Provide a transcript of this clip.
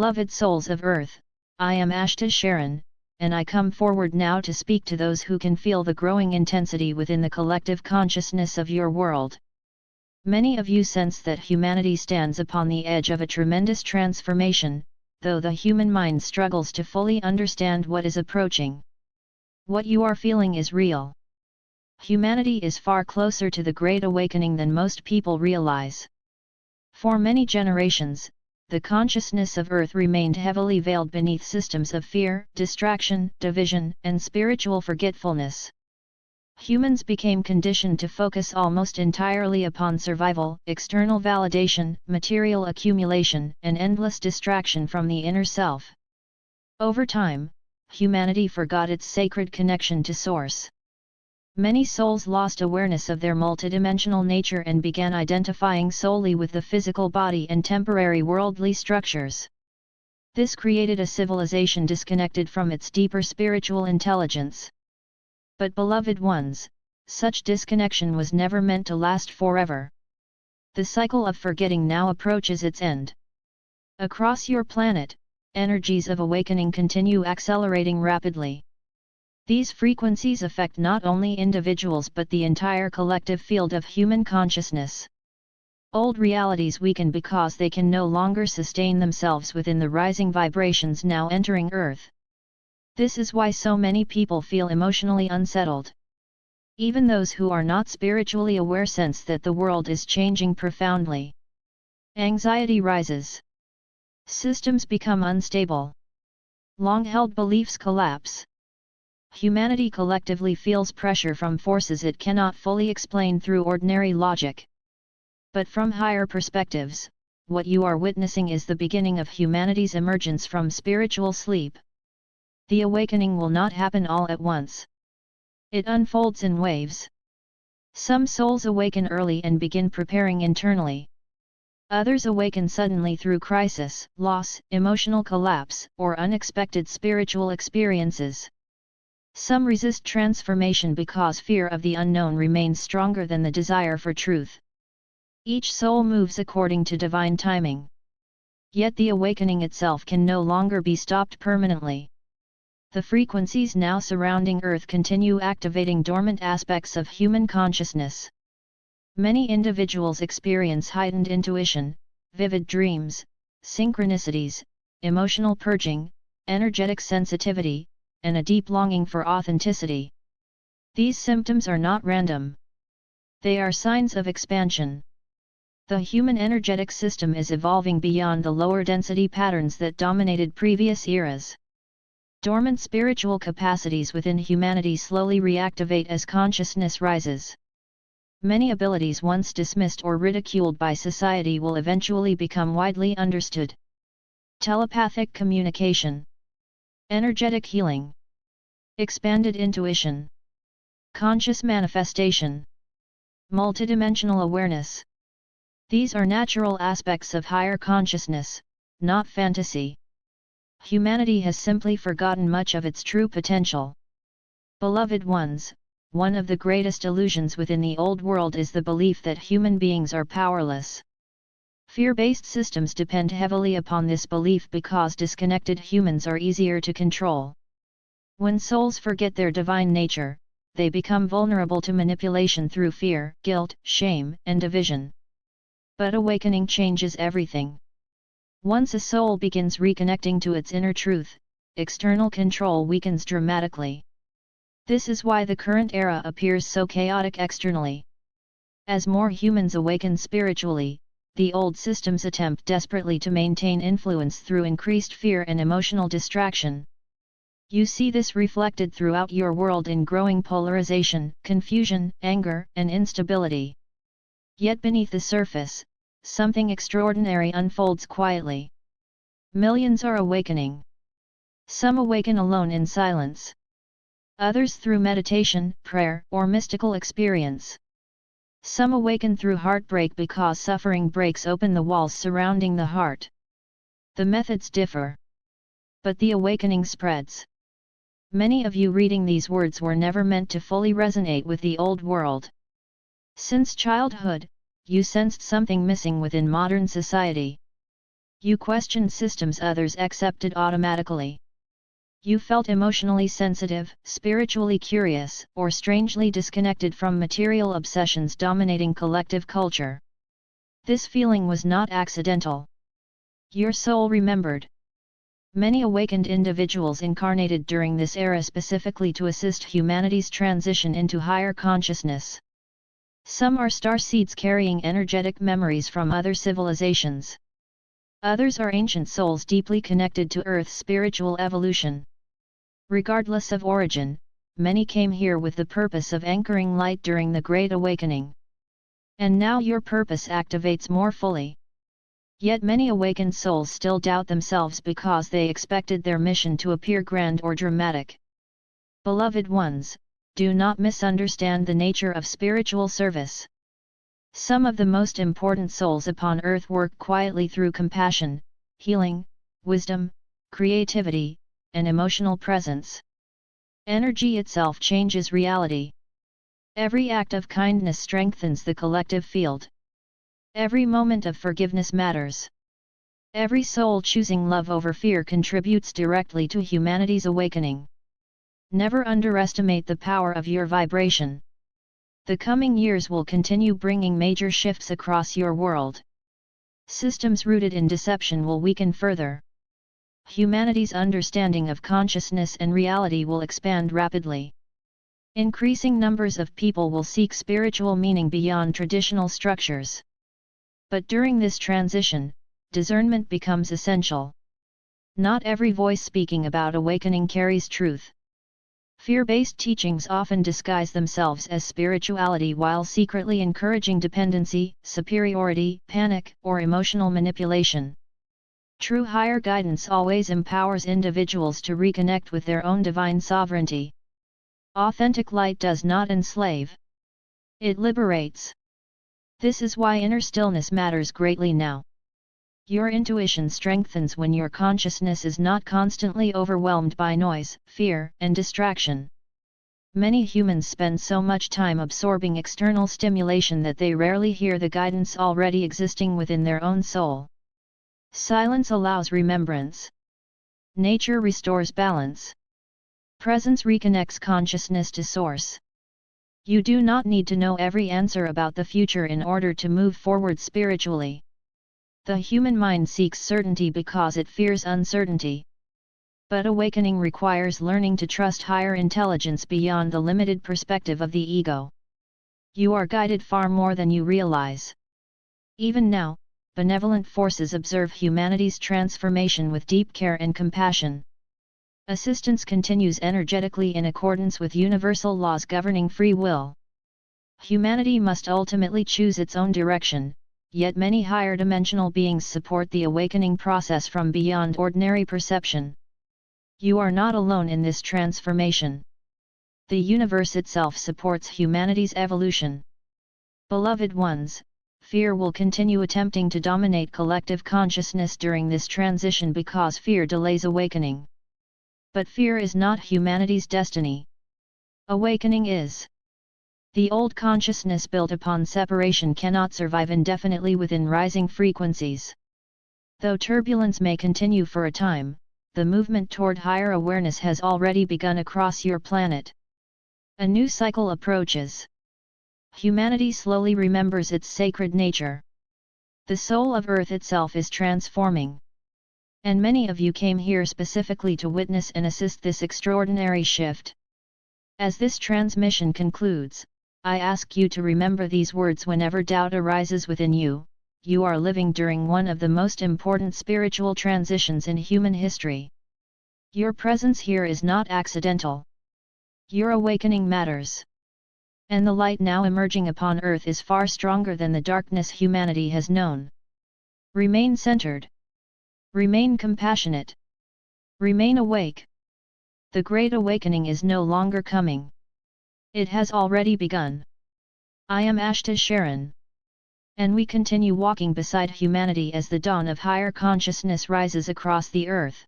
Beloved souls of Earth, I am Ashtar Sheran, and I come forward now to speak to those who can feel the growing intensity within the collective consciousness of your world. Many of you sense that humanity stands upon the edge of a tremendous transformation, though the human mind struggles to fully understand what is approaching. What you are feeling is real. Humanity is far closer to the Great Awakening than most people realize. For many generations, the consciousness of Earth remained heavily veiled beneath systems of fear, distraction, division, and spiritual forgetfulness. Humans became conditioned to focus almost entirely upon survival, external validation, material accumulation, and endless distraction from the inner self. Over time, humanity forgot its sacred connection to Source. Many souls lost awareness of their multidimensional nature and began identifying solely with the physical body and temporary worldly structures. This created a civilization disconnected from its deeper spiritual intelligence. But beloved ones, such disconnection was never meant to last forever. The cycle of forgetting now approaches its end. Across your planet, energies of awakening continue accelerating rapidly. These frequencies affect not only individuals but the entire collective field of human consciousness. Old realities weaken because they can no longer sustain themselves within the rising vibrations now entering Earth. This is why so many people feel emotionally unsettled. Even those who are not spiritually aware sense that the world is changing profoundly. Anxiety rises. Systems become unstable. Long-held beliefs collapse. Humanity collectively feels pressure from forces it cannot fully explain through ordinary logic. But from higher perspectives, what you are witnessing is the beginning of humanity's emergence from spiritual sleep. The awakening will not happen all at once. It unfolds in waves. Some souls awaken early and begin preparing internally. Others awaken suddenly through crisis, loss, emotional collapse, or unexpected spiritual experiences. Some resist transformation because fear of the unknown remains stronger than the desire for truth. Each soul moves according to divine timing. Yet the awakening itself can no longer be stopped permanently. The frequencies now surrounding Earth continue activating dormant aspects of human consciousness. Many individuals experience heightened intuition, vivid dreams, synchronicities, emotional purging, energetic sensitivity, and a deep longing for authenticity. These symptoms are not random. They are signs of expansion. The human energetic system is evolving beyond the lower density patterns that dominated previous eras. Dormant spiritual capacities within humanity slowly reactivate as consciousness rises. Many abilities once dismissed or ridiculed by society will eventually become widely understood. Telepathic communication, energetic healing, expanded intuition, conscious manifestation, multidimensional awareness. These are natural aspects of higher consciousness, not fantasy. Humanity has simply forgotten much of its true potential. Beloved ones, one of the greatest illusions within the old world is the belief that human beings are powerless. Fear-based systems depend heavily upon this belief because disconnected humans are easier to control. When souls forget their divine nature, they become vulnerable to manipulation through fear, guilt, shame, and division. But awakening changes everything. Once a soul begins reconnecting to its inner truth, external control weakens dramatically. This is why the current era appears so chaotic externally. As more humans awaken spiritually, the old systems attempt desperately to maintain influence through increased fear and emotional distraction. You see this reflected throughout your world in growing polarization, confusion, anger, and instability. Yet beneath the surface, something extraordinary unfolds quietly. Millions are awakening. Some awaken alone in silence. Others through meditation, prayer, or mystical experience. Some awaken through heartbreak because suffering breaks open the walls surrounding the heart. The methods differ. But the awakening spreads. Many of you reading these words were never meant to fully resonate with the old world. Since childhood, you sensed something missing within modern society. You questioned systems others accepted automatically. You felt emotionally sensitive, spiritually curious, or strangely disconnected from material obsessions dominating collective culture. This feeling was not accidental. Your soul remembered. Many awakened individuals incarnated during this era specifically to assist humanity's transition into higher consciousness. Some are star seeds carrying energetic memories from other civilizations. Others are ancient souls deeply connected to Earth's spiritual evolution. Regardless of origin, many came here with the purpose of anchoring light during the Great Awakening. And now your purpose activates more fully. Yet many awakened souls still doubt themselves because they expected their mission to appear grand or dramatic. Beloved ones, do not misunderstand the nature of spiritual service. Some of the most important souls upon earth work quietly through compassion, healing, wisdom, creativity, and emotional presence. Energy itself changes reality. Every act of kindness strengthens the collective field. Every moment of forgiveness matters. Every soul choosing love over fear contributes directly to humanity's awakening. Never underestimate the power of your vibration. The coming years will continue bringing major shifts across your world. Systems rooted in deception will weaken further. Humanity's understanding of consciousness and reality will expand rapidly. Increasing numbers of people will seek spiritual meaning beyond traditional structures. But during this transition, discernment becomes essential. Not every voice speaking about awakening carries truth. Fear-based teachings often disguise themselves as spirituality while secretly encouraging dependency, superiority, panic, or emotional manipulation. True higher guidance always empowers individuals to reconnect with their own divine sovereignty. Authentic light does not enslave. It liberates. This is why inner stillness matters greatly now. Your intuition strengthens when your consciousness is not constantly overwhelmed by noise, fear, and distraction. Many humans spend so much time absorbing external stimulation that they rarely hear the guidance already existing within their own soul. Silence allows remembrance. Nature restores balance. Presence reconnects consciousness to source. You do not need to know every answer about the future in order to move forward spiritually. The human mind seeks certainty because it fears uncertainty. But awakening requires learning to trust higher intelligence beyond the limited perspective of the ego. You are guided far more than you realize. Even now, benevolent forces observe humanity's transformation with deep care and compassion. Assistance continues energetically in accordance with universal laws governing free will. Humanity must ultimately choose its own direction, yet many higher dimensional beings support the awakening process from beyond ordinary perception. You are not alone in this transformation. The universe itself supports humanity's evolution. Beloved ones, fear will continue attempting to dominate collective consciousness during this transition because fear delays awakening. But fear is not humanity's destiny. Awakening is. The old consciousness built upon separation cannot survive indefinitely within rising frequencies. Though turbulence may continue for a time, the movement toward higher awareness has already begun across your planet. A new cycle approaches. Humanity slowly remembers its sacred nature. The soul of Earth itself is transforming. And many of you came here specifically to witness and assist this extraordinary shift. As this transmission concludes, I ask you to remember these words whenever doubt arises within you. You are living during one of the most important spiritual transitions in human history. Your presence here is not accidental. Your awakening matters. And the light now emerging upon earth is far stronger than the darkness humanity has known. Remain centered. Remain compassionate. Remain awake. The Great Awakening is no longer coming. It has already begun. I am Ashtar Sheran. And we continue walking beside humanity as the dawn of higher consciousness rises across the earth.